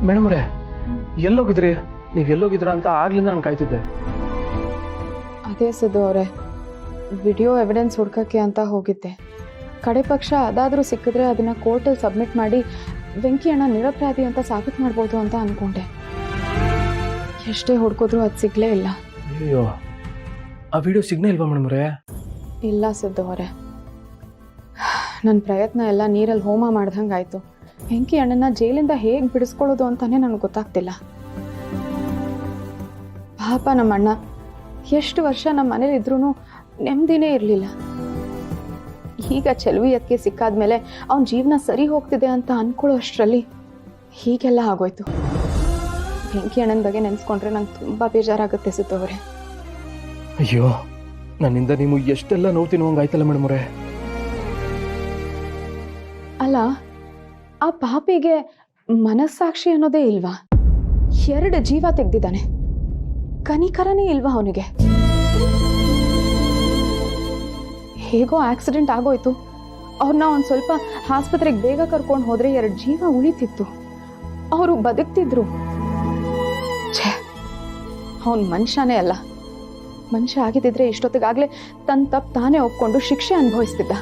Madam ಅವರೇ, ಎಲ್ಲೋಗಿದ್ರಿ? ನೀವು ಎಲ್ಲೋಗಿದ್ರ ಅಂತ ಆಗ್ಲಿಂದ ನಾನು ಕಾಯ್ತಿದ್ದೆ. ಅದೇ ಸಿದ್ದು ಅವರೇ, ವಿಡಿಯೋ ಎವಿಡೆನ್ಸ್ ಹುಡ್ಕಕ್ಕೆ ಅಂತ ಹೋಗಿದ್ದೆ. ಕಡೆ ಪಕ್ಷ ಅದಾದರೂ ಸಿಕ್ಕಿದ್ರೆ ಅದನ್ನು ಕೋರ್ಟಲ್ಲಿ ಸಬ್ಮಿಟ್ ಮಾಡಿ ವೆಂಕಿ ಅಣ್ಣ ನಿರಪರಾಧಿ ಅಂತ ಸಾಬೀತು ಮಾಡ್ಬೋದು ಅಂತ ಅಂದ್ಕೊಂಡೆ. ಎಷ್ಟೇ ಹುಡ್ಕೋದ್ರೂ ಅದು ಸಿಗಲೇ ಇಲ್ಲ. ಅಯ್ಯೋ, ಆ ವಿಡಿಯೋ ಸಿಗ್ನೇ ಇಲ್ವಾ ಮೇಡಮ್ ಅವರೇ? ಇಲ್ಲ ಸಿದ್ದು ಅವರೇ, ನನ್ನ ಪ್ರಯತ್ನ ಎಲ್ಲ ನೀರಲ್ಲಿ ಹೋಮ ಮಾಡ್ದಂಗೆ ಆಯಿತು. ವೆಂಕಿ ಅಣ್ಣನ ಜೈಲಿಂದ ಹೇಗೆ ಬಿಡಿಸ್ಕೊಳ್ಳೋದು ಅಂತಾನೆ ನನಗೆ ಗೊತ್ತಾಗ್ತಿಲ್ಲ. ಪಾಪ ನಮ್ಮ ಅಣ್ಣ ಎಷ್ಟು ವರ್ಷ ನಮ್ಮ ಮನೇಲಿ ಇದ್ರೂ ನೆಮ್ಮದಿನೇ ಇರಲಿಲ್ಲ. ಈಗ ಚೆಲುವಿ ಅದಕ್ಕೆ ಸಿಕ್ಕಾದ್ಮೇಲೆ ಅವನ ಜೀವನ ಸರಿ ಹೋಗ್ತಿದೆ ಅಂತ ಅಂದ್ಕೊಳ್ಳೋ ಅಷ್ಟರಲ್ಲಿ ಹೀಗೆಲ್ಲ ಆಗೋಯ್ತು. ವೆಂಕಿ ಅಣ್ಣನ ಬಗ್ಗೆ ನೆನೆಸ್ಕೊಂಡ್ರೆ ನಂಗೆ ತುಂಬ ಬೇಜಾರಾಗುತ್ತೆ ಸಿದ್ದು ಅವರೇ. ಅಯ್ಯೋ, ನನ್ನಿಂದ ನೀವು ಎಷ್ಟೆಲ್ಲ ನೋವು ತಿನ್ನುವಂಗಾಯ್ತಲ್ಲ ಮೇಡಮ್ ಅವರೇ. ಅಲ್ಲ, ಆ ಪಾಪಿಗೆ ಮನಸ್ಸಾಕ್ಷಿ ಅನ್ನೋದೇ ಇಲ್ವಾ? 2 ಜೀವ ತೆಗ್ದಿದ್ದಾನೆ, ಕನಿಕರನೇ ಇಲ್ವಾ ಅವನಿಗೆ? ಹೇಗೋ ಆಕ್ಸಿಡೆಂಟ್ ಆಗೋಯ್ತು, ಅವ್ರನ್ನ ಒಂದು ಸ್ವಲ್ಪ ಆಸ್ಪತ್ರೆಗೆ ಬೇಗ ಕರ್ಕೊಂಡು ಹೋದ್ರೆ 2 ಜೀವ ಉಳಿತಿತ್ತು, ಅವರು ಬದುಕ್ತಿದ್ರು. ಛೇ, ಅವನು ಮನುಷ್ಯನೇ ಅಲ್ಲ. ಮನುಷ್ಯ ಆಗಿದ್ದಿದ್ರೆ ಇಷ್ಟೊತ್ತಿಗಾಗಲೇ ತನ್ನ ತಪ್ಪು ತಾನೇ ಒಪ್ಕೊಂಡು ಶಿಕ್ಷೆ ಅನುಭವಿಸ್ತಿದ್ದ.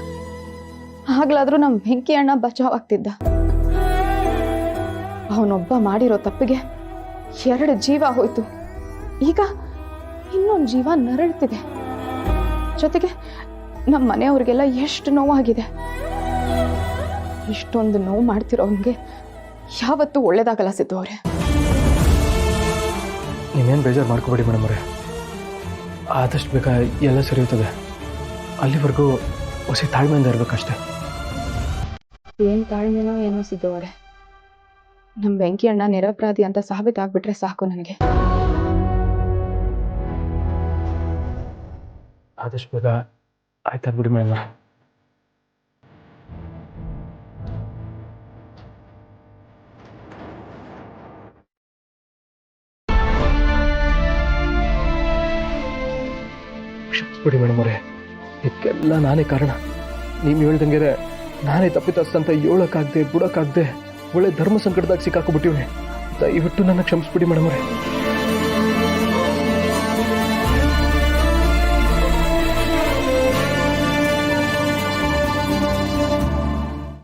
ಆಗ್ಲಾದ್ರೂ ನಮ್ಮ ವೆಂಕಿ ಅಣ್ಣ ಬಚಾವಾಗ್ತಿದ್ದ. ಅವನೊಬ್ಬ ಮಾಡಿರೋ ತಪ್ಪಿಗೆ 2 ಜೀವ ಹೋಯ್ತು. ಈಗ ಇನ್ನೊಂದು ಜೀವ ನರಳ್ತಿದೆ. ಜೊತೆಗೆ ನಮ್ಮ ಮನೆಯವ್ರಿಗೆಲ್ಲ ಎಷ್ಟು ನೋವಾಗಿದೆ. ಇಷ್ಟೊಂದು ನೋವು ಮಾಡ್ತಿರೋನ್ಗೆ ಯಾವತ್ತೂ ಒಳ್ಳೇದಾಗಲ್ಲ ಸಿದ್ದು ಅವರೇ. ನೀವೇನು ಬೇಜಾರು ಮಾಡ್ಕೋಬೇಡಿ ಮೇಡಮ್ ಅವರೇ, ಆದಷ್ಟು ಬೇಗ ಎಲ್ಲ ಸರಿ ಹೋಗ್ತದೆ. ಅಲ್ಲಿವರೆಗೂ ಹೊಸ ತಾಳ್ಮೆಯಿಂದ ಇರಬೇಕಷ್ಟೆ. ಏನು ತಾಳ್ಮೆನೋ ಏನೋ ಸಿದ್ದು ಅವರೇ, ನಮ್ಮ ವೆಂಕಿ ಅಣ್ಣ ನಿರಪರಾಧಿ ಅಂತ ಸಾಬೀತಾಗ್ಬಿಟ್ರೆ ಸಾಕು ನನಗೆ. ಆದಷ್ಟು ಬೇಗ ಆಯ್ತಾಗ್ಬಿಡಿ ಮೇಡಮ್. ಕ್ಷಮಿಸ್ಬಿಡಿ ಮೇಡಮ್ ಅವರೇ, ಇದಕ್ಕೆಲ್ಲ ನಾನೇ ಕಾರಣ. ನೀವು ಹೇಳ್ದಂಗೆ ನಾನೇ ತಪ್ಪಿತಸ್ಥಂತ ಹೇಳೋಕ್ಕಾಗದೆ ಬಿಡೋಕ್ಕಾಗದೆ ಒಳ್ಳೆ ಧರ್ಮ ಸಂಕಟದಾಗ ಸಿಕ್ಕಾಕೊಬಿಟ್ಟಿವಿ. ದಯವಿಟ್ಟು ನನ್ನ ಕ್ಷಮಿಸ್ಬಿಡಿ ಮೇಡಮ್ ಅವರೇ.